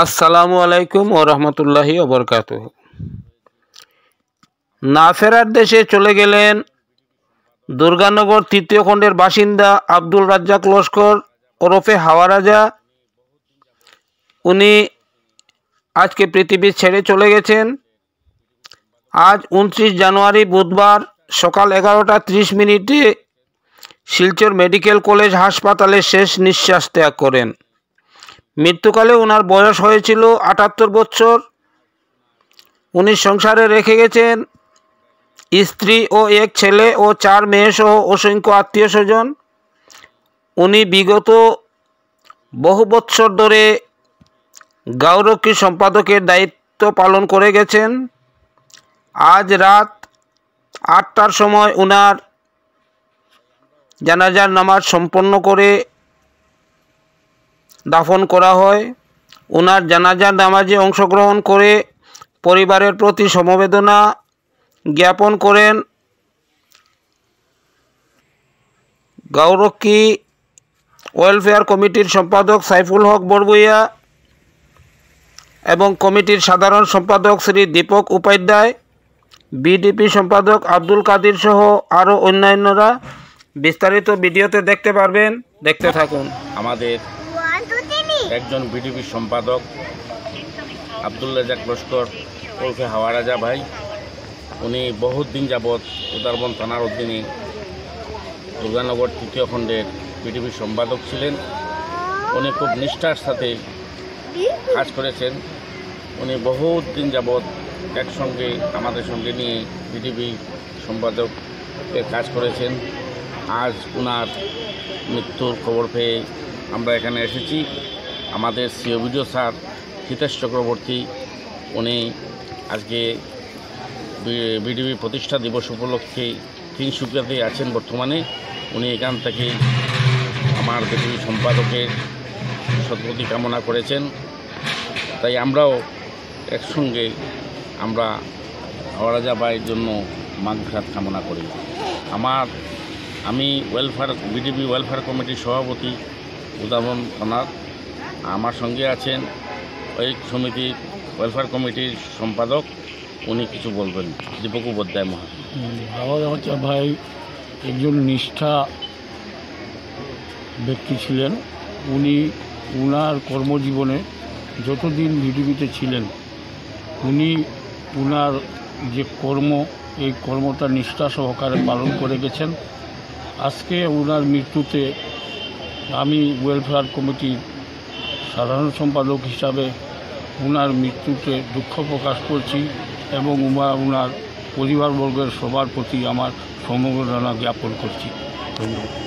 আসসালামু আলাইকুম ও রহমতুল্লাহি ওয়া বারাকাতুহু। না ফেরার দেশে চলে গেলেন দুর্গানগর তৃতীয় খণ্ডের বাসিন্দা আব্দুল রাজ্জাক লস্কর ওরফে হাওয়া রাজা। উনি আজকে পৃথিবী ছেড়ে চলে গেছেন। আজ 29 জানুয়ারি বুধবার সকাল 11টা 30 মিনিটে শিলচর মেডিকেল কলেজ হাসপাতালে শেষ নিঃশ্বাস ত্যাগ করেন। মৃত্যুকালে ওনার বয়স হয়েছিল 78 বছর। উনি সংসারে রেখে গেছেন স্ত্রী ও এক ছেলে ও 4 মেয়ে সহ অসংখ্য আত্মীয় স্বজন। উনি বিগত বহু বৎসর ধরে গাঁওরক্ষী সম্পাদকের দায়িত্ব পালন করে গেছেন। আজ রাত 8টার সময় ওনার জানাজার নামাজ সম্পন্ন করে দাফন করা হয়। ওনার জানাজার নামাজে অংশগ্রহণ করে পরিবারের প্রতি সমবেদনা জ্ঞাপন করেন গাঁওরক্ষী ওয়েলফেয়ার কমিটির সম্পাদক সাইফুল হক বড়ভূইয়া এবং কমিটির সাধারণ সম্পাদক শ্রী দীপক উপাধ্যায়, বিডিপি সম্পাদক আব্দুল কাদির সহ আরও অন্যান্যরা। বিস্তারিত ভিডিওতে দেখতে পারবেন, দেখতে থাকুন। আমাদের একজন বিডিপি সম্পাদক আব্দুল রাজ্জাক লস্কর ওরফে হাওয়া রাজা ভাই, উনি বহুত দিন যাবৎ উদারবন থানার অধীনে দুর্গানগর তৃতীয় খণ্ডের বিডিপি সম্পাদক ছিলেন। উনি খুব নিষ্ঠার সাথে কাজ করেছেন। উনি বহুত দিন যাবৎ একসঙ্গে আমাদের সঙ্গে নিয়ে বিডিপি সম্পাদকের কাজ করেছেন। আজ ওনার মৃত্যুর খবর পেয়ে আমরা এখানে এসেছি। আমাদের সিওবিডিও স্যার হিতেশ চক্রবর্তী, উনি আজকে বিডিপি প্রতিষ্ঠা দিবস উপলক্ষে তিনসুকিয়াতে আছেন বর্তমানে। উনি এখান থেকে আমার বিডিপি সম্পাদকের সদ্গতি কামনা করেছেন। তাই আমরাও একসঙ্গে আমরা হাওয়া রাজা ভাইয়ের জন্য মাগফিরাত কামনা করি। আমি বিডিপি ওয়েলফেয়ার কমিটির সভাপতি উদাহরণ থানার। আমার সঙ্গে আছেন ওই সমিতির ওয়েলফেয়ার কমিটির সম্পাদক, উনি কিছু বলবেন। দীপক উপাধ্যায় মহাশয়। হাওয়া রাজা ভাই একজন নিষ্ঠা ব্যক্তি ছিলেন। উনি ওনার কর্মজীবনে যতদিন বিডিপিতে ছিলেন উনি ওনার যে কর্ম, এই কর্মটা নিষ্ঠা সহকারে পালন করে গেছেন। আজকে ওনার মৃত্যুতে আমি ওয়েলফেয়ার কমিটির সাধারণ সম্পাদক হিসাবে ওনার মৃত্যুতে দুঃখ প্রকাশ করছি এবং ওনার পরিবারবর্গের সবার প্রতি আমার সমবেদনা জ্ঞাপন করছি। ধন্যবাদ।